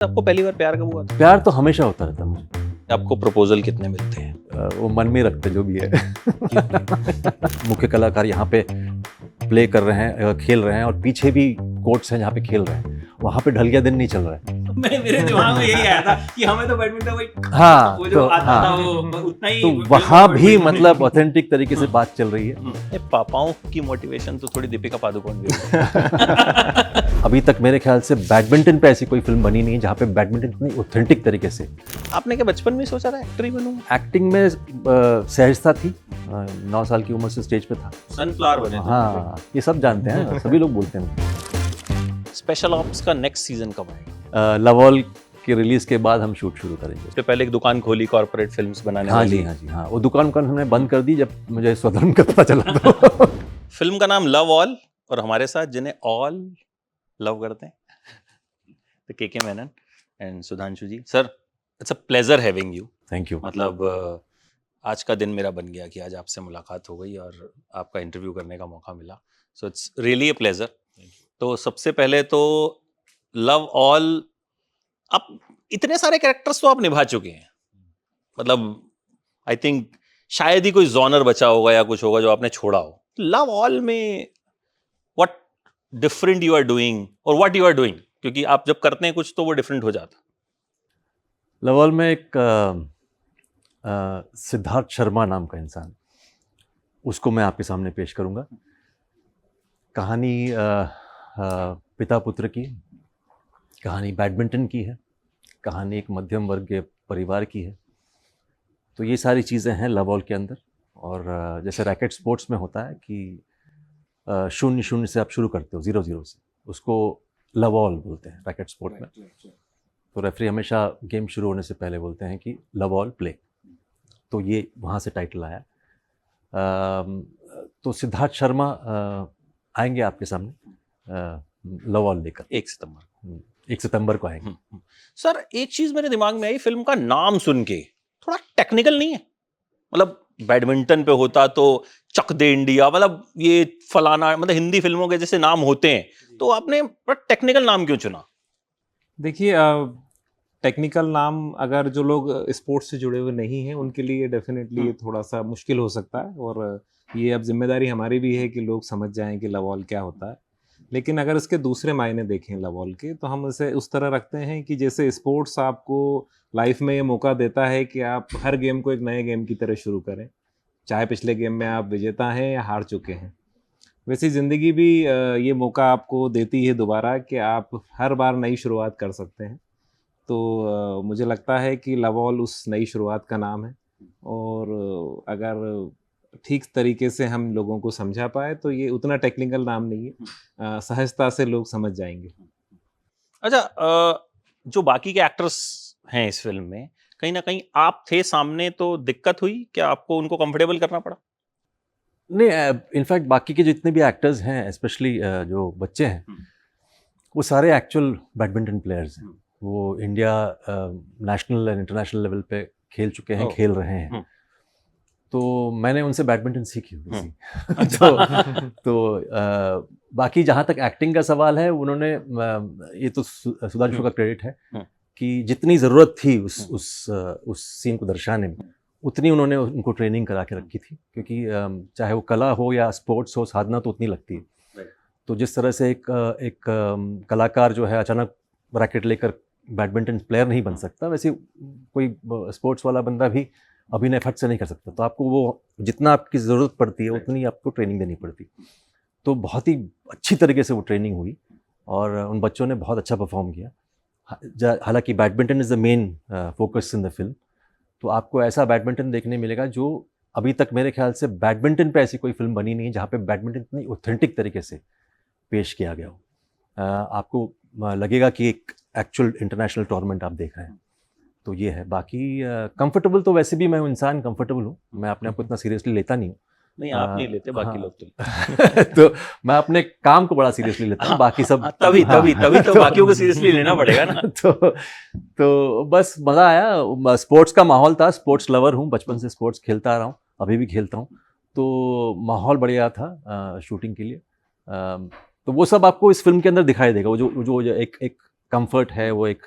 आपको पहली बार प्यार कब हुआ था? प्यार तो हमेशा होता रहता है मुझे। आपको प्रपोजल कितने मिलते हैं? वो मन में रखते जो भी है। मुख्य कलाकार यहाँ पे प्ले कर रहे हैं, खेल रहे हैं, और पीछे भी कोर्ट्स हैं जहाँ पे खेल रहे हैं। वहाँ पे ढल गया दिन नहीं चल रहा है। मेरे दिमाग में यही आया था कि हमें तो बैडमिंटन भाई हाँ, वो जो तो आता हाँ, था वो उतना ही तो वहाँ भी मतलब ऑथेंटिक तरीके से बात चल रही है। पापाओं की मोटिवेशन तो थोड़ी दीपिका पादुकोण भी है। अभी तक मेरे ख्याल से बैडमिंटन पे ऐसी कोई फिल्म बनी नहीं है जहाँ पे बैडमिंटन इतनी ऑथेंटिक तरीके से। आपने क्या बचपन में सोचा था एक्टर ही बनूंगा? एक्टिंग में सहजता थी। 9 साल की उम्र से स्टेज पे था। सनफ्लावर बने थे। हाँ, ये सब जानते हैं, सभी लोग बोलते हैं। स्पेशल ऑप्स का नेक्स्ट सीजन कब आएगा? लवॉल के रिलीज के बाद हम शूट शुरू करेंगे। उससे पहले एक दुकान खोली कॉर्पोरेट फिल्म्स बनाने हाँ वाली। जी, हाँ जी, हाँ। वो दुकान हमने बंद कर दी जब मुझे स्वधर्म का पता चला। तो फिल्म का नाम लव ऑल, और हमारे साथ जिन्हें ऑल लव करते हैं तो K Menon and Sudhanshu ji. Sir, it's a pleasure having you. Thank you. मतलब आज का दिन मेरा बन गया कि आज आपसे मुलाकात हो गई और आपका इंटरव्यू करने का मौका मिला। So it's really a pleasure. तो सबसे पहले तो लव ऑल, आप इतने सारे कैरेक्टर्स तो आप निभा चुके हैं, मतलब आई थिंक शायद ही कोई जॉनर बचा होगा या कुछ होगा जो आपने छोड़ा हो। लव ऑल में what different you are doing और व्हाट यू आर डूइंग, क्योंकि आप जब करते हैं कुछ तो वो डिफरेंट हो जाता। लवॉल में एक सिद्धार्थ शर्मा नाम का इंसान, उसको मैं आपके सामने पेश करूंगा। कहानी पिता पुत्र की, कहानी बैडमिंटन की है, कहानी एक मध्यम वर्ग के परिवार की है। तो ये सारी चीज़ें हैं लवॉल के अंदर। और जैसे रैकेट स्पोर्ट्स में होता है कि 0-0 से आप शुरू करते हो, 0-0 से, उसको लवॉल बोलते हैं रैकेट स्पोर्ट में। तो रेफरी हमेशा गेम शुरू होने से पहले बोलते हैं कि लवॉल प्ले। तो ये वहाँ से टाइटल आया। तो सिद्धार्थ शर्मा आएंगे आपके सामने लवॉल लेकर 1 सितंबर को आएंगे। सर, एक चीज मेरे दिमाग में आई, फिल्म का नाम सुन के थोड़ा टेक्निकल नहीं है? मतलब बैडमिंटन पे होता तो चक दे इंडिया, मतलब ये फलाना, मतलब हिंदी फिल्मों के जैसे नाम होते हैं, तो आपने टेक्निकल नाम क्यों चुना? देखिए, टेक्निकल नाम अगर जो लोग स्पोर्ट्स से जुड़े हुए नहीं हैं उनके लिए डेफिनेटली ये थोड़ा सा मुश्किल हो सकता है, और ये अब जिम्मेदारी हमारी भी है कि लोग समझ जाएं कि लवॉल क्या होता है। लेकिन अगर इसके दूसरे मायने देखें लवॉल के, तो हम इसे उस तरह रखते हैं कि जैसे स्पोर्ट्स आपको लाइफ में ये मौका देता है कि आप हर गेम को एक नए गेम की तरह शुरू करें, चाहे पिछले गेम में आप विजेता हैं या हार चुके हैं। वैसे ज़िंदगी भी ये मौका आपको देती है दोबारा कि आप हर बार नई शुरुआत कर सकते हैं। तो मुझे लगता है कि लवॉल उस नई शुरुआत का नाम है, और अगर ठीक तरीके से हम लोगों को समझा पाए तो ये उतना टेक्निकल नाम नहीं है, सहजता से लोग समझ जाएंगे। अच्छा, जो बाकी के एक्टर्स हैं इस फिल्म में, कहीं ना कहीं आप थे सामने तो दिक्कत हुई क्या? आपको उनको कंफर्टेबल करना पड़ा? नहीं, इनफैक्ट बाकी के जितने भी एक्टर्स हैं, स्पेशली जो बच्चे हैं, वो सारे एक्चुअल बैडमिंटन प्लेयर्स हैं। वो India national and international level पे खेल चुके हैं, खेल रहे हैं। तो मैंने उनसे बैडमिंटन सीखी हुई थी। तो बाकी जहाँ तक एक्टिंग का सवाल है, उन्होंने ये तो सुधांशु का क्रेडिट है कि जितनी ज़रूरत थी उस सीन को दर्शाने में, उतनी उन्होंने उनको ट्रेनिंग करा के रखी थी। क्योंकि चाहे वो कला हो या स्पोर्ट्स हो, साधना तो उतनी लगती है। तो जिस तरह से एक कलाकार जो है अचानक रैकेट लेकर बैडमिंटन प्लेयर नहीं बन सकता, वैसे कोई स्पोर्ट्स वाला बंदा भी अभिनय फट से नहीं कर सकता। तो आपको वो जितना आपकी ज़रूरत पड़ती है उतनी आपको ट्रेनिंग देनी पड़ती। तो बहुत ही अच्छी तरीके से वो ट्रेनिंग हुई और उन बच्चों ने बहुत अच्छा परफॉर्म किया। हालांकि badminton is the main focus in the film. तो आपको ऐसा बैडमिंटन देखने मिलेगा जो अभी तक मेरे ख्याल से बैडमिंटन पे ऐसी कोई फिल्म बनी नहीं है जहाँ पे बैडमिंटन इतनी ऑथेंटिक तरीके से पेश किया गया हो। आपको लगेगा कि एक एक्चुअल इंटरनेशनल टूर्नामेंट आप देख रहे हैं। तो ये है। बाकी कंफर्टेबल तो वैसे भी मैं इंसान कंफर्टेबल हूँ, मैं अपने आप को इतना सीरियसली लेता नहीं हूँ। नहीं, आप नहीं लेते, बाकी लोग तो तो मैं अपने काम को बड़ा सीरियसली लेता हूँ, बाकी सब तभी तो बाकियों को सीरियसली लेना पड़ेगा ना। तो बस मज़ा आया। स्पोर्ट्स का माहौल था, स्पोर्ट्स लवर हूँ, बचपन से स्पोर्ट्स खेलता आ रहा हूँ, अभी भी खेलता हूँ। तो माहौल बढ़िया था शूटिंग के लिए। तो वो सब आपको इस फिल्म के अंदर दिखाई देगा। वो जो एक कंफर्ट है, वो एक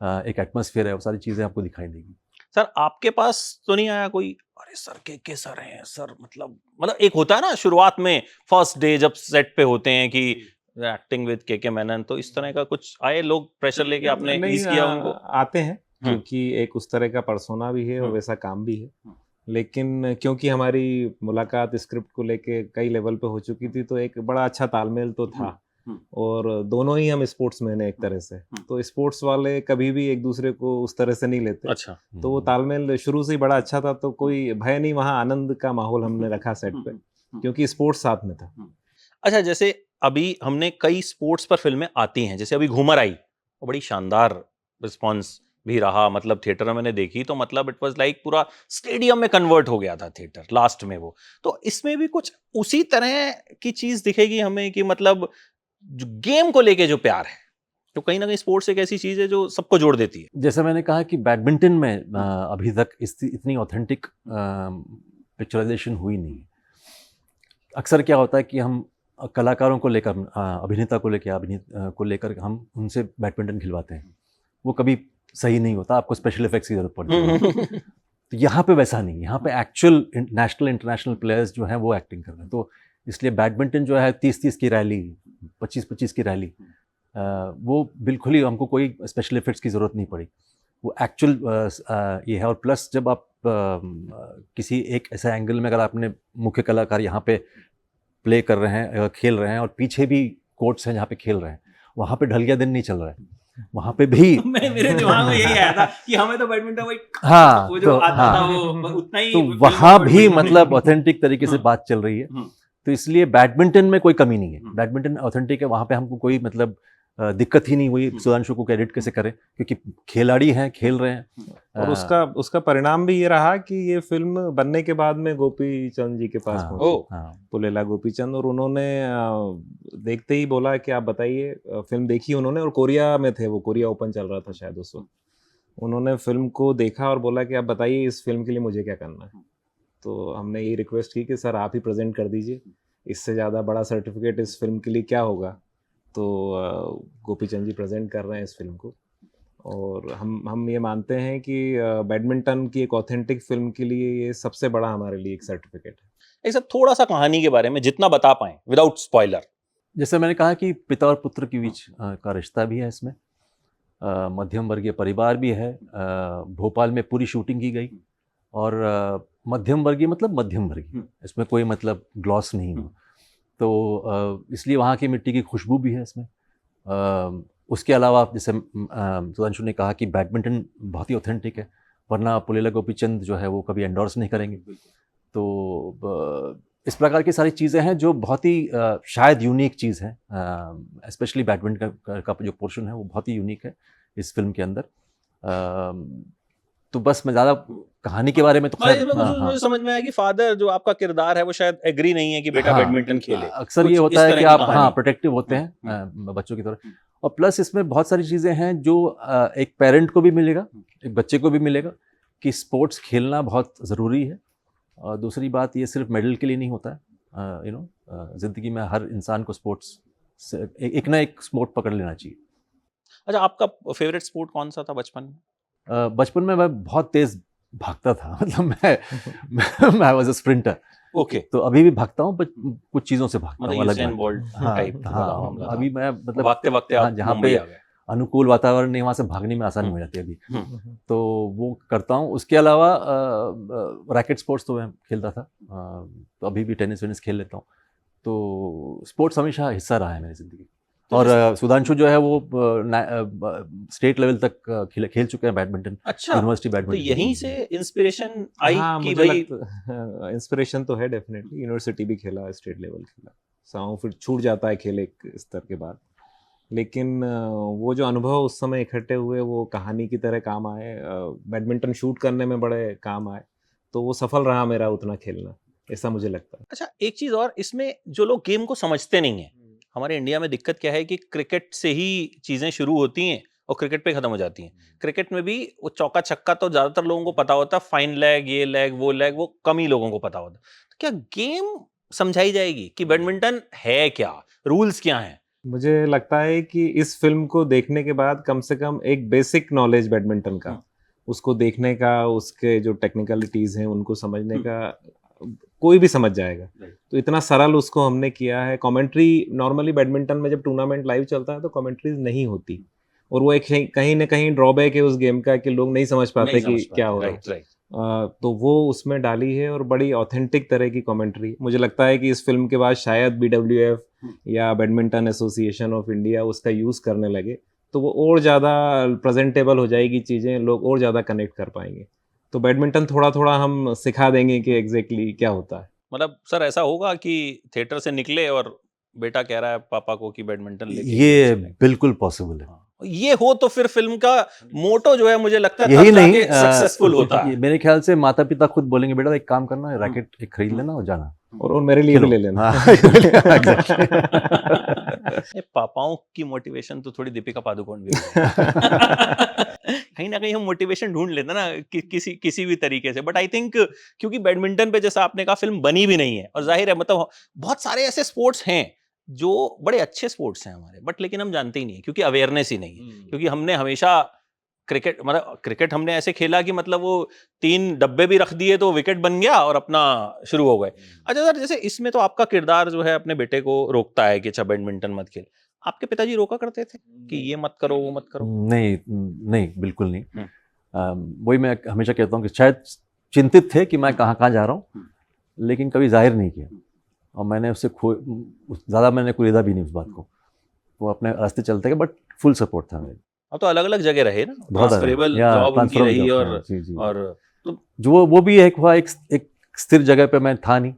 एक एटमॉस्फेयर है, वो सारी चीज़ें आपको दिखाई देगी। सर आपके पास तो नहीं आया कोई, अरे सर के सर हैं सर, मतलब एक होता है ना शुरुआत में फर्स्ट डे जब सेट पे होते हैं कि एक्टिंग विद के मेनन, तो इस तरह का कुछ आए लोग प्रेशर लेके आपने नहीं, ईज किया उनको? आते हैं, क्योंकि एक उस तरह का पर्सोना भी है और वैसा काम भी है। लेकिन क्योंकि हमारी मुलाकात स्क्रिप्ट को लेके कई लेवल पे हो चुकी थी, तो एक बड़ा अच्छा तालमेल तो था। और दोनों ही हम स्पोर्ट्समैन हैं एक तरह से, तो स्पोर्ट्स वाले कभी भी एक दूसरे को उस तरह से नहीं लेते। अच्छा। तो वो तालमेल शुरू से ही बड़ा अच्छा था, तो कोई भय नहीं, वहाँ आनंद का माहौल हमने रखा सेट पे, क्योंकि स्पोर्ट्स साथ में था। अच्छा, जैसे अभी हमने कई स्पोर्ट्स पर फिल्में आती हैं, जैसे अभी घूमर आई, वो बड़ी शानदार रिस्पॉन्स भी रहा, मतलब थिएटर में मैंने देखी तो मतलब इट वाज लाइक पूरा स्टेडियम में कन्वर्ट हो गया था थिएटर लास्ट में वो। तो इसमें भी कुछ उसी तरह की चीज दिखेगी हमें कि मतलब जो गेम को लेके जो प्यार है, तो कहीं ना कहीं स्पोर्ट्स एक ऐसी चीज है जो सबको जोड़ देती है। जैसे मैंने कहा कि बैडमिंटन में अभी तक इतनी ऑथेंटिक पिक्चराइजेशन हुई नहीं है। अक्सर क्या होता है कि हम कलाकारों को लेकर, अभिनेता को लेकर, अभिनेता को लेकर हम उनसे बैडमिंटन खिलवाते हैं, वो कभी सही नहीं होता, आपको स्पेशल इफेक्ट्स की जरूरत पड़ती है। तो यहाँ पे वैसा नहीं, यहाँ पे एक्चुअल नेशनल इंटरनेशनल प्लेयर्स जो हैं वो एक्टिंग कर रहे हैं। तो इसलिए बैडमिंटन जो है 30-30 की रैली, 25-25 की रैली, वो बिल्कुल ही हमको कोई स्पेशल इफेक्ट्स की ज़रूरत नहीं पड़ी, वो एक्चुअल ये है। और प्लस जब आप किसी एक ऐसा एंगल में अगर आपने मुख्य कलाकार यहाँ पे प्ले कर रहे हैं, खेल रहे हैं, और पीछे भी कोर्ट्स हैं जहाँ पे खेल रहे हैं, वहाँ पे ढल गया दिन नहीं चल रहा है, वहाँ पे भी मेरे दिमाग में यही आया था कि हमें तो बैडमिंटन भाई हाँ, वो जो तो आता हाँ, था वो उतना ही, तो वहाँ भी मतलब ऑथेंटिक तरीके से बात चल रही है। तो इसलिए बैडमिंटन में कोई कमी नहीं है, बैडमिंटन ऑथेंटिक है, वहाँ पे हमको कोई मतलब दिक्कत ही नहीं हुई सुधांशु को क्रेडिट कैसे करें, क्योंकि खिलाड़ी हैं, खेल रहे हैं। और उसका परिणाम भी ये रहा कि ये फिल्म बनने के बाद में गोपी चंद जी के पास पहुंची, पुलेला गोपी चंद, और उन्होंने देखते ही बोला कि आप बताइए, फिल्म देखी उन्होंने, और कोरिया में थे वो, कोरिया ओपन चल रहा था शायद उस वक्त। उन्होंने फिल्म को देखा और बोला कि आप बताइए इस फिल्म के लिए मुझे क्या करना है। तो हमने ये रिक्वेस्ट की कि सर आप ही प्रेजेंट कर दीजिए, इससे ज़्यादा बड़ा सर्टिफिकेट इस फिल्म के लिए क्या होगा। तो गोपी चंद जी प्रेजेंट कर रहे हैं इस फिल्म को, और हम ये मानते हैं कि बैडमिंटन की एक ऑथेंटिक फिल्म के लिए ये सबसे बड़ा हमारे लिए एक सर्टिफिकेट है। एक सब थोड़ा सा कहानी के बारे में जितना बता पाएं विदाउट स्पॉइलर। जैसे मैंने कहा कि पिता और पुत्र के बीच का रिश्ता भी है इसमें, मध्यम वर्गीय परिवार भी है, भोपाल में पूरी शूटिंग की गई, और मध्यम वर्गीय मतलब मध्यम वर्गीय, इसमें कोई मतलब ग्लॉस नहीं हो, तो इसलिए वहाँ की मिट्टी की खुशबू भी है इसमें। उसके अलावा जैसे सुधांशु ने कहा कि बैडमिंटन बहुत ही ऑथेंटिक है, वरना पुलेला गोपी चंद जो है वो कभी एंडोर्स नहीं करेंगे। तो इस प्रकार की सारी चीज़ें हैं जो बहुत ही शायद यूनिक चीज़ है, स्पेशली बैडमिंटन का जो पोर्शन है वो बहुत ही यूनिक है इस फिल्म के अंदर। तो बस मैं ज़्यादा कहानी के बारे में तो मुझे समझ में आया कि फादर जो आपका किरदार है वो शायद एग्री नहीं है कि बेटा बैडमिंटन खेले। अक्सर ये होता है कि आप प्रोटेक्टिव होते हैं बच्चों की तरह, और प्लस इसमें बहुत सारी चीज़ें हैं जो एक पेरेंट को भी मिलेगा, एक बच्चे को भी मिलेगा, कि स्पोर्ट्स खेलना बहुत ज़रूरी है। और दूसरी बात, ये सिर्फ मेडल के लिए नहीं होता है, ज़िंदगी में हर इंसान को स्पोर्ट्स से एक ना एक स्पोर्ट पकड़ लेना चाहिए। अच्छा, आपका फेवरेट स्पोर्ट कौन सा था बचपन में? बचपन में मैं बहुत तेज़ भागता था, मतलब मैं वाज अ स्प्रिंटर। ओके। तो अभी भी भागता हूँ, कुछ चीज़ों से भागता हूँ अलग। हाँ, अभी मैं मतलब भागते हाँ, जहाँ पे अनुकूल वातावरण नहीं, वहाँ से भागने में आसानी हो जाती है अभी, तो वो करता हूँ। उसके अलावा रैकेट स्पोर्ट्स तो मैं खेलता था, तो अभी भी टेनिस वेनिस खेल लेता हूँ। तो स्पोर्ट्स हमेशा हिस्सा रहा है मेरी ज़िंदगी। और सुधांशु जो है वो स्टेट लेवल तक खेल चुके हैं बैडमिंटन। अच्छा, यूनिवर्सिटी बैडमिंटन। तो यहीं से इंस्पिरेशन आई? हाँ, कि मुझे भाई इंस्पिरेशन तो है डेफिनेटली। यूनिवर्सिटी भी खेला, स्टेट लेवल खेला, फिर छूट जाता है खेल एक स्तर के बाद, लेकिन वो जो अनुभव उस समय इकट्ठे हुए वो कहानी की तरह काम आए, बैडमिंटन शूट करने में बड़े काम आए, तो वो सफल रहा मेरा उतना खेलना, ऐसा मुझे लगता है। अच्छा, एक चीज और, इसमें जो लोग गेम को समझते नहीं है, हमारे इंडिया में दिक्कत क्या है कि क्रिकेट से ही चीजें शुरू होती हैं और क्रिकेट पे खत्म हो जाती हैं। क्रिकेट में भी वो चौका छक्का तो ज्यादातर लोगों को पता होता है, फाइन लेग, ये लेग, वो लेग, वो कम ही लोगों को पता होता। तो क्या गेम समझाई जाएगी कि बैडमिंटन है क्या, रूल्स क्या हैं, मुझे लगता है कि इस फिल्म को देखने के बाद कम से कम एक बेसिक नॉलेज बैडमिंटन का, उसको देखने का, उसके जो टेक्निकलिटीज हैं उनको समझने का कोई भी समझ जाएगा। तो इतना सरल उसको हमने किया है। कमेंट्री नॉर्मली बैडमिंटन में जब टूर्नामेंट लाइव चलता है तो कमेंट्रीज नहीं होती, और वो एक कहीं ना कहीं ड्रॉबैक है उस गेम का कि लोग नहीं समझ पाते कि क्या हो रहा है। तो वो उसमें डाली है, और बड़ी ऑथेंटिक तरह की कमेंट्री। मुझे लगता है कि इस फिल्म के बाद शायद BWF या बैडमिंटन एसोसिएशन ऑफ इंडिया उसका यूज़ करने लगे, तो वो और ज़्यादा प्रेजेंटेबल हो जाएगी चीज़ें, लोग और ज़्यादा कनेक्ट कर पाएंगे। तो बैडमिंटन थोड़ा थोड़ा हम सिखा देंगे कि एग्जैक्टली क्या होता है। मतलब सर ऐसा होगा कि थिएटर से निकले और बेटा कह रहा है पापा को कि बैडमिंटन लेके ये चलें। बिल्कुल पॉसिबल है। ये हो तो फिर फिल्म का मोटो जो है मुझे लगता है यही तब नहीं, जाके सक्सेसफुल होता है। मेरे ख्याल से माता पिता खुद बोलेंगे बेटा एक काम करना, रैकेट एक खरीद लेना और जाना, और मेरे लिए भी ले लेना। हाँ, exactly। ये पापाओं की मोटिवेशन तो थोड़ी दीपिका पादुकोण भी कहीं ना कहीं हम मोटिवेशन ढूंढ लेते हैं ना किसी भी तरीके से। बट आई थिंक क्योंकि बैडमिंटन पे जैसा आपने कहा फिल्म बनी भी नहीं है, और जाहिर है मतलब बहुत सारे ऐसे स्पोर्ट्स हैं जो बड़े अच्छे स्पोर्ट्स हैं हमारे, बट लेकिन हम जानते ही नहीं है क्योंकि अवेयरनेस ही नहीं है। क्योंकि हमने हमेशा क्रिकेट हमने ऐसे खेला कि मतलब वो 3 डब्बे भी रख दिए तो विकेट बन गया और अपना शुरू हो गए। अच्छा सर, जैसे इसमें तो आपका किरदार जो है अपने बेटे को रोकता है कि अच्छा बैडमिंटन मत खेल, आपके पिताजी रोका करते थे कि ये मत करो वो मत करो? नहीं नहीं, बिल्कुल नहीं। वही मैं हमेशा कहता हूँ कि शायद चिंतित थे कि मैं कहाँ कहाँ जा रहा हूँ, लेकिन कभी जाहिर नहीं किया, और मैंने उससे ज़्यादा मैंने कुरेदा भी नहीं उस बात को। वो अपने रास्ते चलते गए, बट फुल सपोर्ट था मेरे। अब तो अलग अलग जगह रहे ना, बहुत ट्रांसफरेबल या जॉब उनकी ट्रांसफर रही, जॉब, और जी जी। और तो जो वो भी एक हुआ, एक स्थिर जगह पे मैं था नहीं,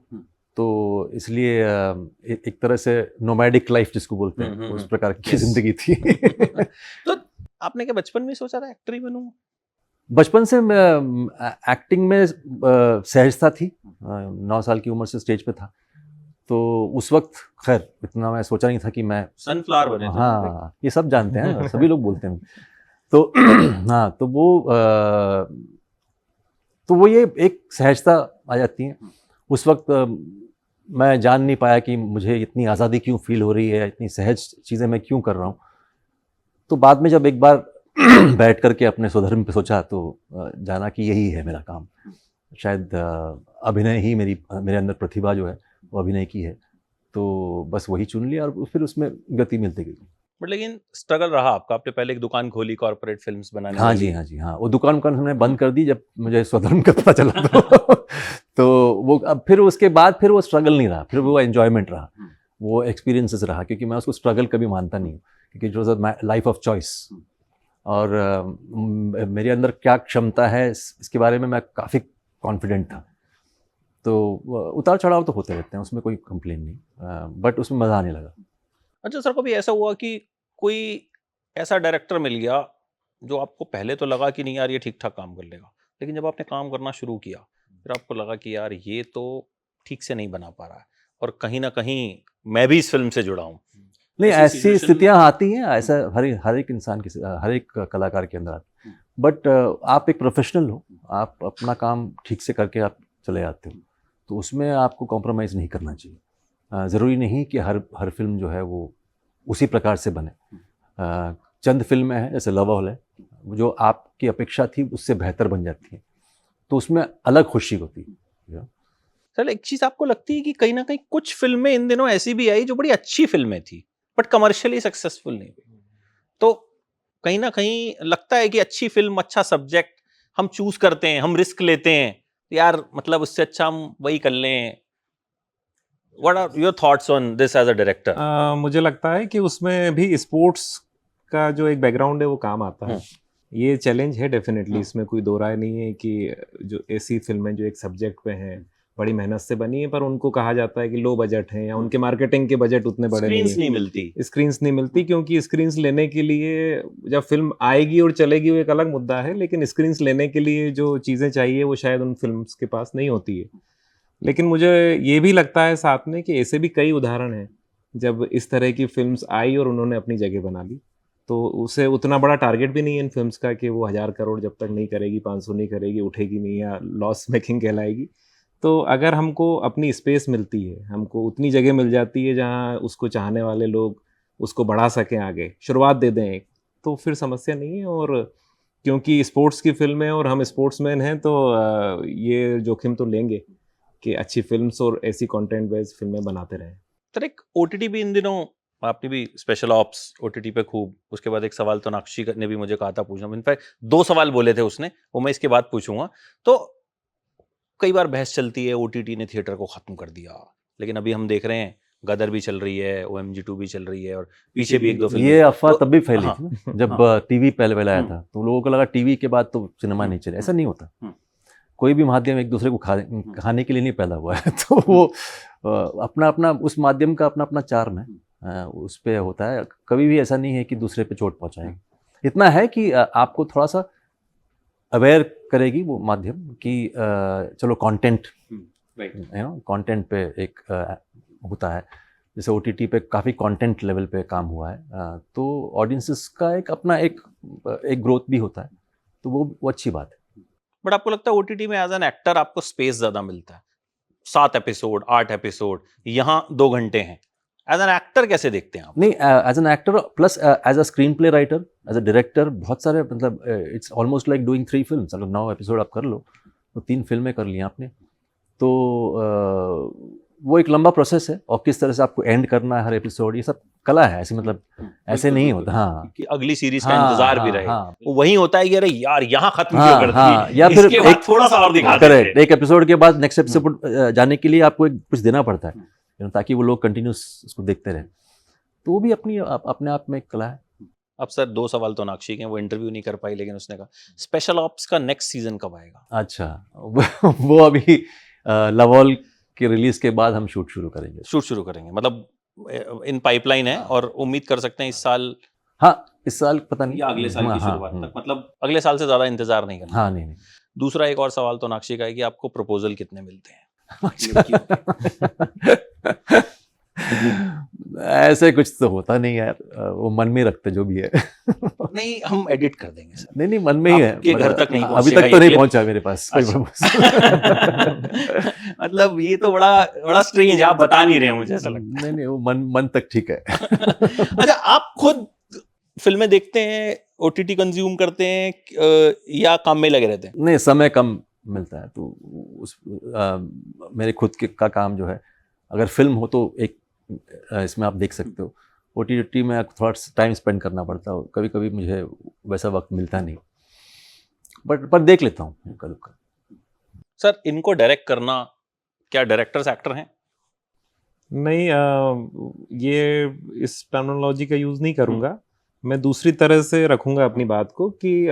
तो इसलिए एक तरह से नोमैडिक लाइफ जिसको बोलते हैं, उस प्रकार की जिंदगी थी। तो आपने क्या बचपन में सोचा था एक्टर ही बनूंगा? बचपन से एक्टिंग में सहजता थी। 9 साल की उम्र से स्टेज पे था, तो उस वक्त खैर इतना मैं सोचा नहीं था कि मैं सनफ्लावर बने थे। हाँ, ये सब जानते हैं, सभी लोग बोलते हैं। तो हाँ, तो वो ये एक सहजता आ जाती है। उस वक्त मैं जान नहीं पाया कि मुझे इतनी आज़ादी क्यों फील हो रही है, इतनी सहज चीज़ें मैं क्यों कर रहा हूँ। तो बाद में जब एक बार बैठ करके अपने स्वधर्म पे सोचा, तो जाना कि यही है मेरा काम। शायद अभिनय ही मेरे अंदर प्रतिभा जो है वो अभिनय की है, तो बस वही चुन लिया और फिर उसमें गति मिलती गई। बट लेकिन स्ट्रगल रहा आपका, आपने पहले एक दुकान खोली कॉर्पोरेट फिल्म्स बनाने हाँ वाली। जी, हाँ, वो दुकान हमने बंद कर दी जब मुझे स्वधर्म का पता चला। तो वो अब फिर उसके बाद फिर वो स्ट्रगल नहीं रहा, फिर वो एंजॉयमेंट रहा, वो एक्सपीरियंसेस रहा, क्योंकि मैं उसको स्ट्रगल कभी मानता नहीं हूँ, क्योंकि it was a life of choice. और मेरे अंदर क्या क्षमता है इसके बारे में मैं काफ़ी कॉन्फिडेंट था। तो उतार चढ़ाव तो होते रहते हैं, उसमें कोई कंप्लेन नहीं, बट उसमें मज़ा आने लगा। अच्छा सर, कभी ऐसा हुआ कि कोई ऐसा डायरेक्टर मिल गया जो आपको पहले तो लगा कि नहीं यार ये ठीक ठाक काम कर लेगा, लेकिन जब आपने काम करना शुरू किया फिर आपको लगा कि यार ये तो ठीक से नहीं बना पा रहा है, और कहीं ना कहीं मैं भी इस फिल्म से जुड़ा हूँ? नहीं, ऐसी ऐसी situation- स्थितियां आती हैं, ऐसा हर एक इंसान की, हर एक कलाकार के अंदर आती है। बट आप एक प्रोफेशनल हो, आप अपना काम ठीक से करके आप चले आते हो, तो उसमें आपको कॉम्प्रोमाइज़ नहीं करना चाहिए। ज़रूरी नहीं कि हर फिल्म जो है वो उसी प्रकार से बने। चंद फिल्में हैं जैसे लव ऑल है, जो आपकी अपेक्षा थी उससे बेहतर बन जाती है, तो उसमें अलग खुशी होती है। सर एक चीज आपको लगती है कि कहीं ना कहीं कुछ फिल्में इन दिनों ऐसी भी आई जो बड़ी अच्छी फिल्में थी बट कमर्शियली सक्सेसफुल नहीं हुई, तो कहीं ना कहीं लगता है कि अच्छी फिल्म, अच्छा सब्जेक्ट हम चूज करते हैं, हम रिस्क लेते हैं यार, मतलब उससे अच्छा हम वही कर लें। What are your thoughts on this as a director? मुझे लगता है कि उसमें भी स्पोर्ट्स का जो एक बैकग्राउंड है वो काम आता है। ये चैलेंज है डेफिनेटली, इसमें कोई दो राय नहीं है कि जो ऐसी फिल्में जो एक सब्जेक्ट पे हैं, बड़ी मेहनत से बनी है, पर उनको कहा जाता है कि लो बजट है या उनके मार्केटिंग के बजट उतने बड़े स्क्रीन्स नहीं नहीं मिलती। स्क्रीन्स नहीं मिलती, क्योंकि स्क्रीन्स लेने के लिए जब फिल्म आएगी और चलेगी वो एक अलग मुद्दा है, लेकिन स्क्रीन्स लेने के लिए जो चीज़ें चाहिए वो शायद उन फिल्म्स के पास नहीं होती है। लेकिन मुझे ये भी लगता है साथ में कि ऐसे भी कई उदाहरण हैं जब इस तरह की फिल्म्स आई और उन्होंने अपनी जगह बना ली। तो उसे उतना बड़ा टारगेट भी नहीं है इन फिल्म्स का कि वो 1000 करोड़ जब तक नहीं करेगी, 500 नहीं करेगी, उठेगी नहीं या लॉस मेकिंग कहलाएगी। तो अगर हमको अपनी स्पेस मिलती है, हमको उतनी जगह मिल जाती है जहाँ उसको चाहने वाले लोग उसको बढ़ा सकें आगे, शुरुआत दे दें एक, तो फिर समस्या नहीं है। और क्योंकि स्पोर्ट्स की फिल्म है और हम स्पोर्ट्समैन हैं, तो ये जोखिम तो लेंगे कि अच्छी फिल्म्स और ऐसी कंटेंट बेस्ड फिल्में बनाते रहें। सर एक ओटीटी भी इन दिनों, आपने भी स्पेशल ऑप्स ओटीटी पे खूब, उसके बाद एक सवाल तो नाक्षी ने भी मुझे कहा था पूछना, इनफैक्ट 2 सवाल बोले थे उसने, वो मैं इसके बाद पूछूंगा। तो कई बार बहस चलती है ओटीटी ने थिएटर को खत्म कर दिया, लेकिन अभी हम देख रहे हैं गदर भी चल रही है, OMG 2 भी चल रही है, और पीछे भी 1-2 फिल्में। ये अफवाह तो तब भी फैली हाँ, थी ना, जब हाँ। टीवी पहले आया था, तो लोगों को लगा टीवी के बाद तो सिनेमा नहीं चले। ऐसा नहीं होता, कोई भी माध्यम एक दूसरे को खाने के लिए नहीं पैदा हुआ है। तो वो अपना अपना उस माध्यम का अपना अपना चार्म है, उस पे होता है। कभी भी ऐसा नहीं है कि दूसरे पे चोट पहुंचाएंगे। इतना है कि आपको थोड़ा सा अवेयर करेगी वो माध्यम कि चलो कंटेंट, कंटेंट पे एक होता है। जैसे OTT पे काफ़ी कंटेंट लेवल पे काम हुआ है, तो ऑडियंसेस का एक अपना एक ग्रोथ भी होता है, तो वो अच्छी बात है। बट आपको लगता है ओटीटी में एज एन एक्टर आपको स्पेस ज्यादा मिलता है? 7 एपिसोड, 8 एपिसोड, यहाँ 2 घंटे हैं। एज एन एक्टर कैसे देखते हैं आप? नहीं, as an actor plus as a screen play writer, as a director, बहुत सारे, मतलब it's almost like doing 3 films. अगर 9 एपिसोड आप कर लो तो 3 फिल्में कर ली आपने। तो वो एक लंबा प्रोसेस है, और किस तरह से आपको एंड करना है हर एपिसोड, ये सब कला है। ऐसे मतलब ऐसे नहीं होता। हाँ, कि अगली सीरीज का हाँ, इंतजार भी हाँ, रहे। हाँ। वो वही होता है कि अरे यार यहाँ खत्म क्यों हाँ, कर दी, हाँ, या फिर इसके बाद थोड़ा सा और दिखा देते। करेक्ट, एक एपिसोड के बाद नेक्स्ट एपिसोड जाने के लिए आपको कुछ देना पड़ता है, ताकि वो लोग कंटिन्यूस उसको देखते रहें। तो वो भी अपने आप में एक कला है। अब सर 2 सवाल तो नाक्षी के हैं, वो इंटरव्यू नहीं कर पाई, लेकिन उसने कहा स्पेशल ऑप्स का नेक्स्ट सीजन कब आएगा? अच्छा, वो अभी लवॉल के रिलीज के बाद हम शूट शुरू करेंगे। शूट शुरू करेंगे, मतलब इन पाइपलाइन है, और उम्मीद कर सकते हैं इस साल हाँ, इस साल पता नहीं, या अगले साल की हाँ, शुरुआत तक, मतलब अगले साल से ज्यादा इंतजार नहीं करना। हाँ, नहीं। दूसरा एक और सवाल तो नाक्षी का है कि आपको प्रपोजल कितने मिलते हैं? ऐसे कुछ तो होता नहीं यार, वो मन में रखते जो भी है। नहीं, हम एडिट कर देंगे सर। नहीं, मन में ही है। आपके घर तक नहीं अभी पहुंचेगा तक तो ये नहीं clip। पहुंचा मेरे पास कोई प्रपोजल। मतलब ये तो बड़ा स्ट्रेंज, आप बता नहीं रहे हैं, मुझे ऐसा लगता है। नहीं, वो मन तक ठीक है। अच्छा, आप खुद फिल्में देखते हैं, OTT कंज्यूम करते हैं, या काम में लगे रहते हैं? नहीं, समय कम मिलता है, तो मेरे खुद का काम जो है, अगर फिल्म हो तो एक इसमें आप देख सकते हो। OTT में थोड़ा टाइम स्पेंड करना पड़ता है, कभी कभी मुझे वैसा वक्त मिलता नहीं, पर देख लेता हूँ कभी। सर, इनको डायरेक्ट करना, क्या डायरेक्टर्स एक्टर हैं? नहीं, ये इस टर्मिनोलॉजी का यूज़ नहीं करूँगा। मैं दूसरी तरह से रखूँगा अपनी बात को कि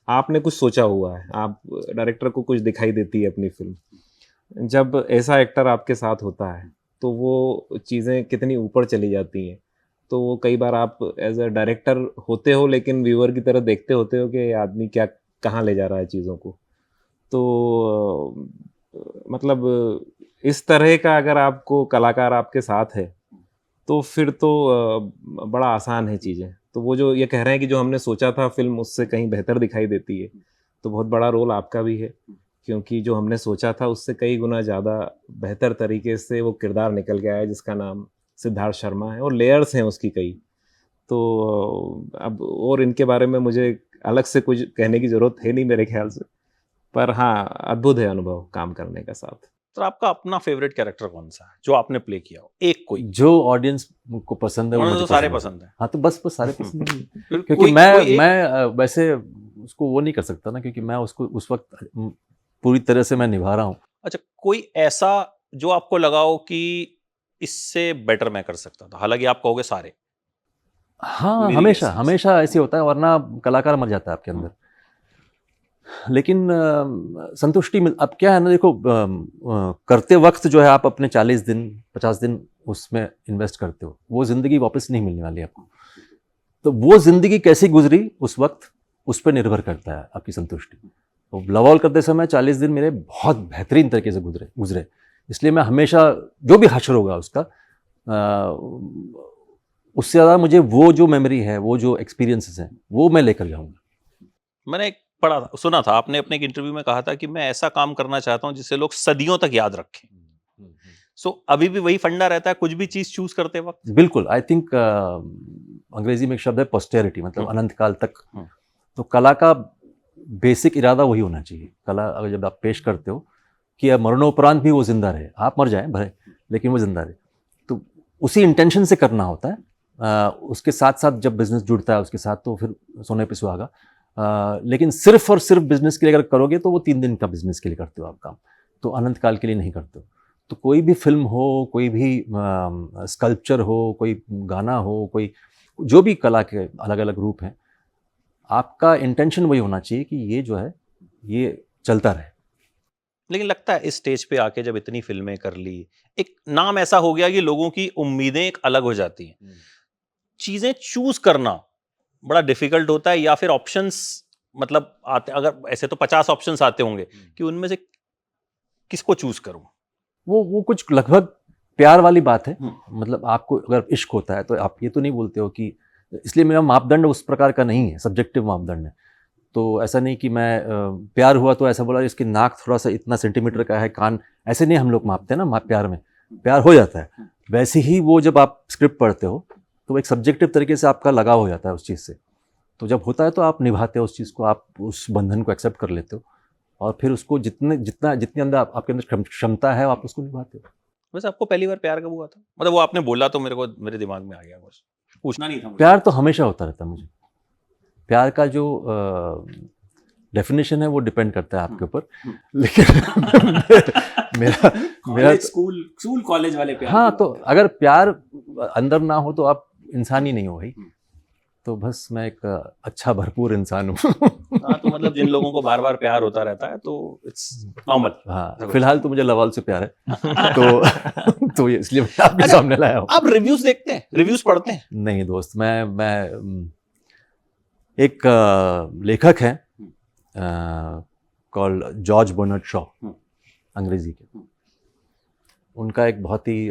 आपने कुछ सोचा हुआ है, आप डायरेक्टर को कुछ दिखाई देती है अपनी फिल्म। जब ऐसा एक्टर आपके साथ होता है तो वो चीज़ें कितनी ऊपर चली जाती हैं। तो वो कई बार आप एज अ डायरेक्टर होते हो, लेकिन व्यूअर की तरह देखते होते हो कि ये आदमी क्या कहाँ ले जा रहा है चीज़ों को। तो मतलब इस तरह का अगर आपको कलाकार आपके साथ है तो फिर तो बड़ा आसान है चीज़ें। तो वो जो ये कह रहे हैं कि जो हमने सोचा था फिल्म उससे कहीं बेहतर दिखाई देती है, तो बहुत बड़ा रोल आपका भी है, क्योंकि जो हमने सोचा था उससे कई गुना ज़्यादा बेहतर तरीके से वो किरदार निकल के आया, जिसका नाम सिद्धार्थ शर्मा है, और लेयर्स हैं उसकी कई। तो अब और इनके बारे में मुझे अलग से कुछ कहने की ज़रूरत है नहीं मेरे ख्याल से, पर हाँ, अद्भुत है अनुभव काम करने का साथ। तो आपका अपना फेवरेट कैरेक्टर कौन सा है जो आपने प्ले किया हो? एक कोई जो ऑडियंस को पसंद है वो उन्होंने मुझे तो सारे पसंद पसंद है। हाँ, तो बस सारे पसंद है। फिर क्योंकि कोई एक- मैं वैसे उसको वो नहीं कर सकता ना, क्योंकि मैं उसको उस वक्त पूरी तरह से मैं निभा रहा हूँ। अच्छा, कोई ऐसा जो आपको लगा हो कि इससे बेटर मैं कर सकता था, हालांकि आप कहोगे सारे? हाँ, मेरी हमेशा guess है। हमेशा ऐसे होता है, वरना कलाकार मर जाता है आपके अंदर। लेकिन संतुष्टि मिल, अब क्या है ना, देखो करते वक्त जो है आप अपने 40 दिन 50 दिन उसमें इन्वेस्ट करते हो, वो ज़िंदगी वापस नहीं मिलने वाली आपको। तो वो ज़िंदगी कैसी गुजरी उस वक्त, उस पर निर्भर करता है आपकी संतुष्टि। तो लवॉल करते समय 40 दिन मेरे बहुत बेहतरीन तरीके से गुजरे। इसलिए मैं हमेशा जो भी हश्र होगा उसका, उससे ज़्यादा मुझे वो जो मेमोरी है, वो जो एक्सपीरियंसेस हैं, वो मैं लेकर जाऊँगा। मैंने एक सुना था, आपने अपने एक इंटरव्यू में कहा था कि मैं ऐसा काम करना चाहता हूं जिसे लोग सदियों तक याद रखें। सो अभी भी वही फंडा रहता है कुछ भी चीज चूज करते वक्त? बिल्कुल, आई थिंक अंग्रेजी में एक शब्द है पोस्टेरिटी, मतलब अनंत काल तक। हम्म। तो कला का बेसिक इरादा वही होना चाहिए। कला अगर जब आप पेश करते हो कि अब मरणोपरांत भी वो जिंदा रहे, आप मर जाएं भले, लेकिन वो जिंदा रहे, तो उसी इंटेंशन से करना होता है। उसके साथ साथ जब बिजनेस जुड़ता है उसके साथ, तो फिर सोने पे सुहागा। लेकिन सिर्फ और सिर्फ बिजनेस के लिए अगर करोगे तो वो 3 दिन का बिजनेस के लिए करते हो आप काम, तो अनंत काल के लिए नहीं करते हो। तो कोई भी फिल्म हो, कोई भी स्कल्पचर हो, कोई गाना हो, कोई जो भी कला के अलग अलग रूप हैं, आपका इंटेंशन वही होना चाहिए कि ये जो है ये चलता रहे। लेकिन लगता है इस स्टेज पे आके जब इतनी फिल्में कर ली, एक नाम ऐसा हो गया कि लोगों की उम्मीदें एक अलग हो जाती हैं, चीजें चूज करना बड़ा डिफिकल्ट होता है, या फिर ऑप्शंस मतलब आते, अगर ऐसे तो 50 ऑप्शंस आते होंगे कि उनमें से किसको चूज करूं? वो कुछ लगभग प्यार वाली बात है। मतलब आपको अगर इश्क होता है तो आप ये तो नहीं बोलते हो कि, इसलिए मेरा मापदंड उस प्रकार का नहीं है, सब्जेक्टिव मापदंड है। तो ऐसा नहीं कि मैं प्यार हुआ तो ऐसा बोला इसकी नाक थोड़ा सा इतना सेंटीमीटर का है, कान, ऐसे नहीं हम लोग मापते हैं ना प्यार में। प्यार हो जाता है। वैसे ही वो जब आप स्क्रिप्ट पढ़ते हो तो एक सब्जेक्टिव तरीके से आपका लगाव हो जाता है उस चीज़ से। तो जब होता है तो आप निभाते हो उस चीज़ को, आप उस बंधन को एक्सेप्ट कर लेते हो, और फिर उसको जितने अंदर आपके अंदर क्षमता है आप उसको निभाते हो। वैसे आपको पहली बार प्यार कब हुआ था? मतलब वो आपने बोला तो मेरे दिमाग में आ गया, बस पूछना नहीं था मुझे। प्यार तो हमेशा होता रहता है मुझे। प्यार का जो डेफिनेशन है वो डिपेंड करता है आपके ऊपर, लेकिन मेरा स्कूल कॉलेज वाले प्यार। हाँ, तो अगर प्यार अंदर ना हो तो आप इंसान ही नहीं हो भाई। तो बस मैं एक अच्छा भरपूर इंसान हूँ। हाँ, तो मतलब जिन लोगों को बार बार प्यार होता रहता है तो इट्स नॉर्मल। हाँ, फिलहाल तो मुझे लवाल से प्यार है। तो इसलिए मैं आपके सामने लाया हूँ। आप रिव्यूज देखते हैं, रिव्यूज पढ़ते हैं? नहीं दोस्त, मैं एक लेखक है कॉल्ड जॉर्ज बर्नार्ड शॉ, अंग्रेजी के। उनका एक बहुत ही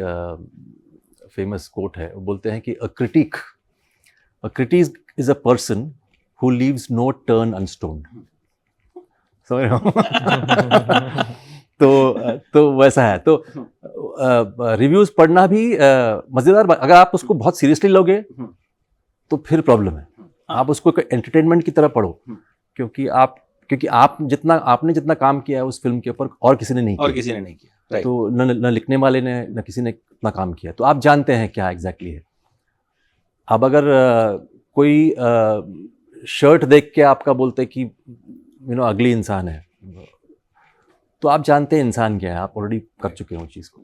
फेमस कोट है। वो बोलते हैं कि a critic is a person who leaves no turn unstoned. समझ रहे हो? तो वैसा है। तो रिव्यूज पढ़ना भी मजेदार। अगर आप उसको बहुत सीरियसली लोगे तो फिर प्रॉब्लम है। आप उसको एंटरटेनमेंट की तरह पढ़ो, क्योंकि आपने जितना काम किया है उस फिल्म के ऊपर और किसी ने नहीं किया। Right. तो न लिखने वाले ने, न किसी ने इतना काम किया, तो आप जानते हैं क्या एग्जैक्टली है। अब अगर कोई शर्ट देख के आपका बोलते कि अगली इंसान है, तो आप जानते हैं इंसान क्या है, आप ऑलरेडी कर चुके हैं उस चीज़ को।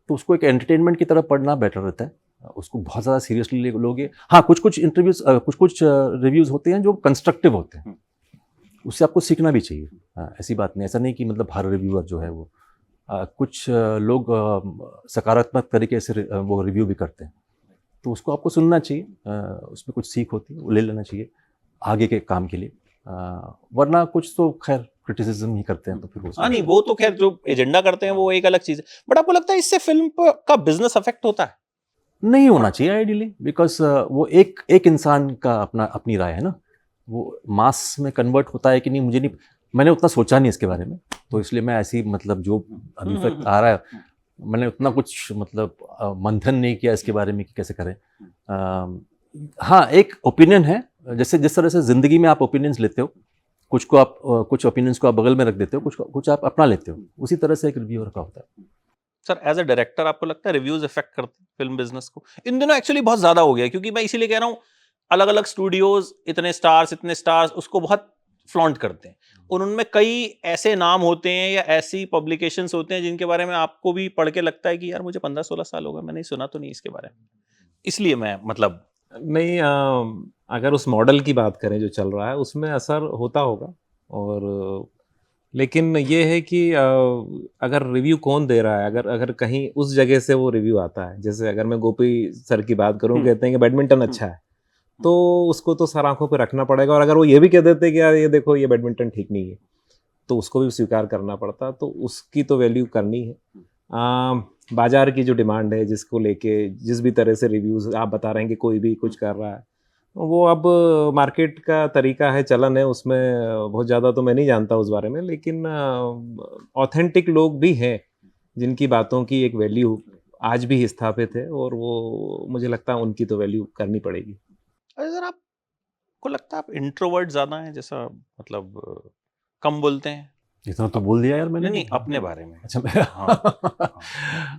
तो उसको एक एंटरटेनमेंट की तरह पढ़ना बेटर रहता है। उसको बहुत ज़्यादा सीरियसली लोगे। हाँ, कुछ इंटरव्यूज, कुछ रिव्यूज़ होते हैं जो कंस्ट्रक्टिव होते हैं, उससे आपको सीखना भी चाहिए। ऐसी बात नहीं, ऐसा नहीं कि मतलब हर रिव्यूअर जो है वो, कुछ लोग सकारात्मक तरीके से वो रिव्यू भी करते हैं, तो उसको आपको सुनना चाहिए। उसमें कुछ सीख होती है, वो ले लेना चाहिए आगे के काम के लिए। वरना कुछ तो खैर क्रिटिसिज्म ही करते हैं, तो फिर हाँ नहीं, वो तो खैर जो एजेंडा करते हैं वो एक अलग चीज़ है। बट आपको लगता है इससे फिल्म का बिजनेस अफेक्ट होता है? नहीं होना चाहिए आइडियली, बिकॉज वो एक इंसान का अपनी राय है ना। वो मास में कन्वर्ट होता है कि नहीं, मुझे नहीं, मैंने उतना सोचा नहीं इसके बारे में, तो इसलिए मैं ऐसी मतलब जो अभी तक आ रहा है, मैंने उतना कुछ मतलब मंथन नहीं किया इसके बारे में कि कैसे करें। हाँ, एक ओपिनियन है, जैसे जिस तरह से ज़िंदगी में आप ओपिनियंस लेते हो, कुछ ओपिनियंस को आप बगल में रख देते हो, कुछ आप अपना लेते हो, उसी तरह से एक रिव्यूअर का होता है। सर, एज अ डायरेक्टर आपको लगता है रिव्यूज इफेक्ट करते हैं फिल्म बिजनेस को? इन दिनों एक्चुअली बहुत ज्यादा हो गया है, क्योंकि मैं इसीलिए कह रहा हूँ, अलग अलग स्टूडियोज इतने स्टार्स उसको बहुत फ्लॉन्ट करते हैं, और उनमें कई ऐसे नाम होते हैं या ऐसी पब्लिकेशंस होते हैं जिनके बारे में आपको भी पढ़ के लगता है कि यार मुझे 15-16 साल हो गए, मैंने सुना तो नहीं इसके बारे में। इसलिए मैं मतलब नहीं, अगर उस मॉडल की बात करें जो चल रहा है उसमें असर होता होगा, और लेकिन ये है कि अगर रिव्यू कौन दे रहा है, अगर कहीं उस जगह से वो रिव्यू आता है, जैसे अगर मैं गोपी सर की बात करूं, कहते हैं कि बैडमिंटन अच्छा है, तो उसको तो सर आंखों पे रखना पड़ेगा। और अगर वो ये भी कह देते कि यार ये देखो ये बैडमिंटन ठीक नहीं है, तो उसको भी स्वीकार करना पड़ता। तो उसकी तो वैल्यू करनी है। बाजार की जो डिमांड है, जिसको लेके जिस भी तरह से रिव्यूज़ आप बता रहे हैं कि कोई भी कुछ कर रहा है, वो अब मार्केट का तरीका है, चलन है, उसमें बहुत ज़्यादा तो मैं नहीं जानता उस बारे में, लेकिन ऑथेंटिक लोग भी हैं जिनकी बातों की एक वैल्यू आज भी स्थापित है, और वो मुझे लगता है उनकी तो वैल्यू करनी पड़ेगी। अरे सर, आपको लगता है आप इंट्रोवर्ट ज्यादा हैं, जैसा मतलब कम बोलते हैं? इतना तो बोल दिया यार मैंने। नहीं अपने बारे में। अच्छा मैं हाँ,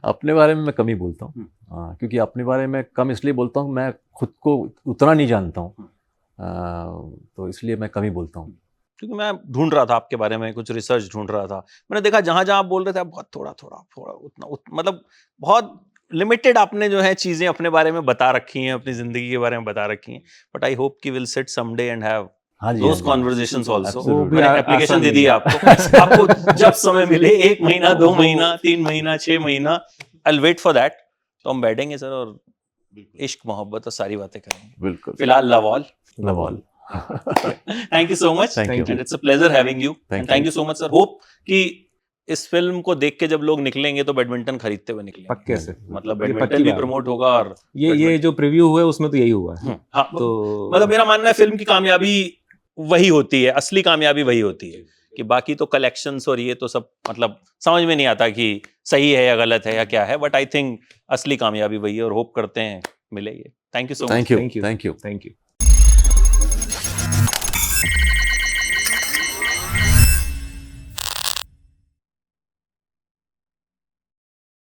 अपने बारे में मैं कम ही बोलता हूँ। हम्म। हाँ, क्योंकि अपने बारे में कम इसलिए बोलता हूँ, मैं खुद को उतना नहीं जानता हूँ, तो इसलिए मैं कम ही बोलता हूँ। क्योंकि मैं ढूंढ रहा था आपके बारे में, कुछ रिसर्च ढूंढ रहा था, मैंने देखा जहां जहां आप बोल रहे थे आप बहुत थोड़ा थोड़ा थोड़ा मतलब बहुत लिमिटेड आपने जो है चीजें अपने बारे में बता रखी हैं, अपनी जिंदगी के बारे में बता रखी हैं। बट आई होप कि will sit someday and have हाँ जी, दोस हाँ जी। Conversations also. वो भी मैंने एप्लीकेशन आसान दे दी है आपको। आपको जब समय मिले, 1 महीना 2 महीना 3 महीना 6 महीना, I will wait for that. तो हम बैठेंगे सर और इश्क मोहब्बत और सारी बातें करेंगे। बिल्कुल। फिलहाल love all. Love all. Thank you so much, Thank you. And it's a pleasure having you, Thank and thank you so much sir. Hope कि इस फिल्म को देख के जब लोग निकलेंगे तो बैडमिंटन खरीदते हुए निकलेंगे। पक्के से, मतलब ये बैडमिंटन पक्की भी बात। प्रमोट होगा और ये जो प्रीव्यू हुआ है उसमें तो यही हुआ है। हाँ, तो मतलब मेरा मानना है फिल्म की कामयाबी वही होती है, असली कामयाबी वही होती है, कि बाकी तो कलेक्शंस और ये तो सब मतलब समझ में नहीं आता कि सही है या गलत है या क्या है, बट आई थिंक असली कामयाबी वही है और होप करते हैं मिले ये। Thank you so much. Thank you, thank you, thank you. Thank you.